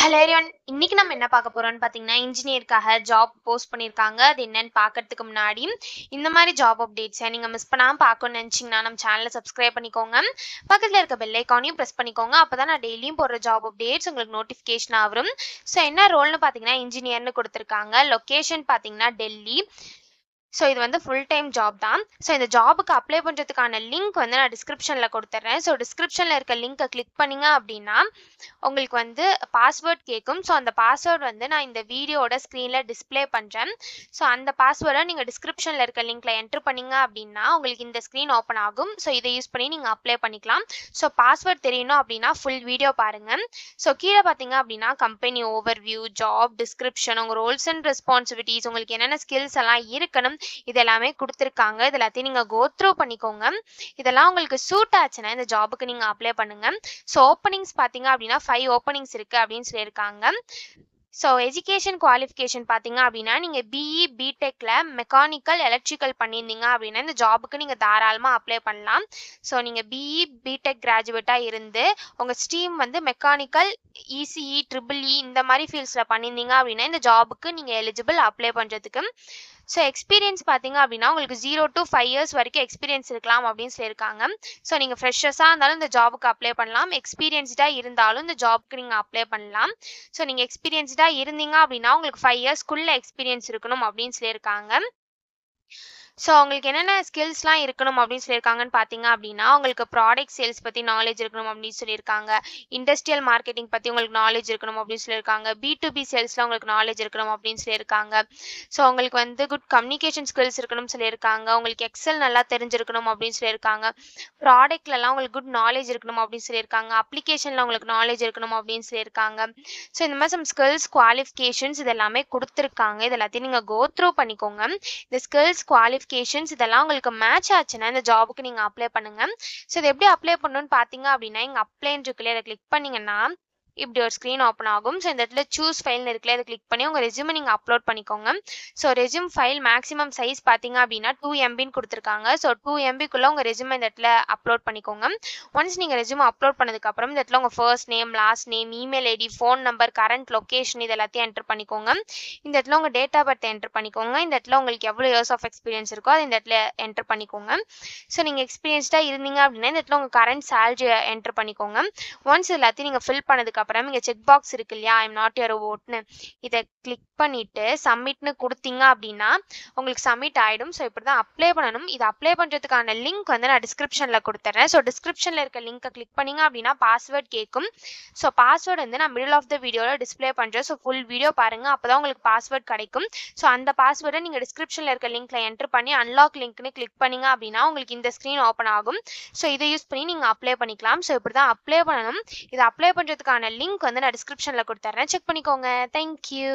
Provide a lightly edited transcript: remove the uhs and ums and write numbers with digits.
Hello everyone. இன்னைக்கு நம்ம என்ன பார்க்க போறோம்னு பார்த்தீங்கன்னா, இன்ஜினியருக்காக ஜாப் போஸ்ட் பண்ணியிருக்காங்க. அது என்னன்னு பார்க்கறதுக்கு முன்னாடி, இந்த மாதிரி ஜாப் அப்டேட்ஸை நீங்க மிஸ் பண்ணாம பார்க்கணும்னு நினைச்சீங்கன்னா, நம்ம சேனலை சப்ஸ்கிரைப் பண்ணிக்கோங்க. பக்கத்துல இருக்க பெல் ஐக்கானையும் பிரஸ் பண்ணிக்கோங்க. அப்பதான் நான் டெய்லியும் போடுற ஜாப் அப்டேட்ஸ் உங்களுக்கு நோட்டிஃபிகேஷன் வரும். ஸோ என்ன ரோல்னு பார்த்தீங்கன்னா, இன்ஜினியர்னு கொடுத்துருக்காங்க. லொகேஷன் பார்த்தீங்கன்னா டெல்லி. ஸோ இது வந்து ஃபுல் டைம் ஜாப் தான். ஸோ இந்த ஜாபுக்கு அப்ளை பண்ணுறதுக்கான லிங்க் வந்து நான் டிஸ்கிரிப்ஷனில் கொடுத்துட்றேன். ஸோ டிஸ்கிரிப்ஷனில் இருக்க லிங்க்கை கிளிக் பண்ணிங்க அப்படின்னா உங்களுக்கு வந்து பாஸ்வேர்ட் கேட்கும். ஸோ அந்த பாஸ்வேர்ட் வந்து நான் இந்த வீடியோட ஸ்க்ரீனில் டிஸ்பிளே பண்ணுறேன். ஸோ அந்த பாஸ்வேர்டை நீங்கள் டிஸ்கிரிப்ஷனில் இருக்க லிங்க்கில் என்ட்ரு பண்ணிங்க அப்படின்னா உங்களுக்கு இந்த ஸ்க்ரீன் ஓப்பன் ஆகும். ஸோ இதை யூஸ் பண்ணி நீங்கள் அப்ளை பண்ணிக்கலாம். ஸோ பாஸ்வேர்ட் தெரியணும் அப்படின்னா ஃபுல் வீடியோ பாருங்கள். ஸோ கீழே பார்த்தீங்க அப்படின்னா கம்பெனி ஓவர்வியூ, ஜாப் டிஸ்கிரிப்ஷன், உங்கள் ரோல்ஸ் அண்ட் ரெஸ்பான்சிபிலிட்டிஸ், உங்களுக்கு என்னென்ன ஸ்கில்ஸ் எல்லாம் இருக்கணும் இதெல்லாமே கொடுத்துருக்காங்க. இது எல்லாத்தையும் நீங்கள் கோ த்ரூ பண்ணிக்கோங்க. இதெல்லாம் உங்களுக்கு சூட் ஆச்சுன்னா இந்த ஜாபுக்கு நீங்கள் அப்ளை பண்ணுங்க. ஸோ ஓப்பனிங்ஸ் பார்த்தீங்க அப்படின்னா 5 ஓப்பனிங்ஸ் இருக்கு அப்படின்னு சொல்லியிருக்காங்க. ஸோ எஜுகேஷன் குவாலிஃபிகேஷன் பார்த்தீங்க அப்படின்னா நீங்கள் பிஇ பிடெக்கில் மெக்கானிக்கல் எலக்ட்ரிக்கல் பண்ணியிருந்தீங்க அப்படின்னா இந்த ஜாபுக்கு நீங்கள் தாராளமாக அப்ளை பண்ணலாம். ஸோ நீங்கள் பிஇ பிடெக் கிராஜுவேட்டாக இருந்து உங்கள் ஸ்ட்ரீம் வந்து மெக்கானிக்கல், இசிஇ, ட்ரிபிள்இ இந்த மாதிரி ஃபீல்ட்ஸில் பண்ணியிருந்தீங்க அப்படின்னா இந்த ஜாபுக்கு நீங்கள் எலிஜிபிள் அப்ளை பண்ணுறதுக்கு. ஸோ எக்ஸ்பீரியன்ஸ் பார்த்தீங்க அப்படின்னா உங்களுக்கு 0 to 5 இயர்ஸ் வரைக்கும் எக்ஸ்பீரியன்ஸ் இருக்கலாம் அப்படின்னு சொல்லியிருக்காங்க. ஸோ நீங்கள் ஃப்ரெஷர்ஸாக இருந்தாலும் இந்த ஜாபுக்கு அப்ளை பண்ணலாம். எக்ஸ்பீரியன்ஸ்டாக இருந்தாலும் இந்த ஜாபுக்கு நீங்கள் அப்ளை பண்ணலாம். ஸோ நீங்கள் எக்ஸ்பீரியன்ஸ்டாக இருந்தீங்க அப்படின்னா உங்களுக்கு 5 இயர்ஸ்க்குள்ளே எக்ஸ்பீரியன்ஸ் இருக்கணும் அப்படின்னு சொல்லியிருக்காங்க. ஸோ உங்களுக்கு என்னென்ன ஸ்கில்ஸ்லாம் இருக்கணும் அப்படின்னு சொல்லியிருக்காங்கன்னு பார்த்தீங்க அப்படின்னா உங்களுக்கு ப்ராடக்ட் சேல்ஸ் பற்றி நாலேஜ் இருக்கணும் அப்படின்னு சொல்லியிருக்காங்க. இண்டஸ்ட்ரியல் மார்க்கெட்டிங் பற்றி உங்களுக்கு நாலேஜ் இருக்கணும் அப்படின்னு சொல்லியிருக்காங்க. B2B சேல்ஸில் உங்களுக்கு நாலேஜ் இருக்கணும் அப்படின்னு சொல்லியிருக்காங்க. ஸோ உங்களுக்கு வந்து குட் கம்யூனிகேஷன் ஸ்கில்ஸ் இருக்கணும்னு சொல்லியிருக்காங்க. உங்களுக்கு எக்ஸல் நல்லா தெரிஞ்சிருக்கணும் அப்படின்னு சொல்லியிருக்காங்க. ப்ராடக்ட்லலாம் உங்களுக்கு குட் நாலேஜ் இருக்கணும் அப்படின்னு சொல்லியிருக்காங்க. அப்ளிகேஷனில் உங்களுக்கு நாலேஜ் இருக்கணும் அப்படின்னு சொல்லியிருக்காங்க. ஸோ இந்த மாதிரி சம் ஸ்கில்ஸ் குவாலிஃபிகேஷன்ஸ் இது எல்லாமே கொடுத்துருக்காங்க. இது எல்லாத்தையும் நீங்கள் கோ த்ரூ பண்ணிக்கோங்க. இந்த ஸ்கில்ஸ் குவாலிஃபிகேஷன்ஸ் இதெல்லாம் உங்களுக்கு மேட்ச் ஆச்சுன்னா இந்த ஜாபுக்கு நீங்கள் அப்ளை பண்ணுங்க. ஸோ இது எப்படி அப்ளை பண்ணணும்னு பார்த்தீங்க அப்படின்னா இங்கே அப்ளைன்னு இருக்குல்ல, இதை கிளிக் பண்ணிங்கன்னா இப்படி ஒரு ஸ்க்ரீன் ஓப்பன் ஆகும். ஸோ இந்த இடத்துல சூஸ் ஃபைல்னு இருக்குல்ல, அதை கிளிக் பண்ணி உங்கள் ரெஸ்யூமை நீங்கள் அப்லோட் பண்ணிக்கோங்க. So resume file maximum size பார்த்தீங்க அப்படின்னா 2 MBன்னு கொடுத்துருக்காங்க. ஸோ 2 MBக்குள்ளே உங்கள் ரெஸ்யூமை இந்த இடத்துல அப்லோட் பண்ணிக்கோங்க. ஒன்ஸ் நீங்கள் ரெஸ்யூமை அப்லோட் பண்ணதுக்கப்புறம் இந்த இடத்துல உங்கள் first name, last name, email ID, phone number, current location இது எல்லாத்தையும் என்டர் பண்ணிக்கோங்க. இந்த இடத்துல உங்கள் டேட் ஆஃப் பர்த் என்டர் பண்ணிக்கோங்க. இந்த இடத்துல உங்களுக்கு எவ்வளோ இயர்ஸ் ஆஃப் எக்ஸ்பீரியன்ஸ் இருக்கோ அது இந்த இடத்துல என்டர் பண்ணிக்கோங்க. ஸோ நீங்கள் எக்ஸ்பீரியன்ஸ்டாக இருந்தீங்க அப்படின்னா இந்த இடத்துல உங்கள் கரண்ட் சேலரி என்டர் பண்ணிக்கோங்க. ஒன்ஸ் எல்லாத்தையும் நீங்கள் ஃபில் பண்ணதுக்கப்புறம் இங்கே செக் பாக்ஸ் இருக்கு இல்லையா, ஐ எம் நாட் யுவர் ஓட்னு, இதை கிளிக் பண்ணிட்டு சப்மிட்னு கொடுத்தீங்க அப்படின்னா உங்களுக்கு சப்மிட் ஆகிடும். ஸோ இப்படி தான் அப்ளை பண்ணணும். இது அப்ளை பண்ணுறதுக்கான லிங்க் வந்து நான் டிஸ்கிரிப்ஷனில் கொடுத்துட்றேன். ஸோ டிஸ்கிரிப்ஷனில் இருக்க லிங்க்கை கிளிக் பண்ணிங்க அப்படின்னா பாஸ்வேர்ட் கேட்கும். ஸோ பாஸ்வேர்டு வந்து நான் மிடில் ஆஃப் த வீடியோவில் டிஸ்பிளே பண்ணுறேன். ஸோ ஃபுல் வீடியோ பாருங்கள், அப்போ தான் உங்களுக்கு பாஸ்வேர்ட் கிடைக்கும். ஸோ அந்த பாஸ்வேர்டை நீங்கள் டிஸ்கிரிப்ஷனில் இருக்க லிங்க்கில் என்டர் பண்ணி அன்லாக் லிங்க்னு கிளிக் பண்ணிங்க அப்படின்னா உங்களுக்கு இந்த ஸ்க்ரீன் ஓப்பன் ஆகும். ஸோ இதை யூஸ் பண்ணி நீங்கள் அப்ளை பண்ணிக்கலாம். ஸோ இப்படி தான் அப்ளை பண்ணணும். இதை அப்ளை பண்ணுறதுக்கான லிங்க் வந்து நான் டிஸ்கிரிப்ஷனில் கொடுத்துட்றேன். செக் பண்ணிக்கோங்க. தேங்க்யூ.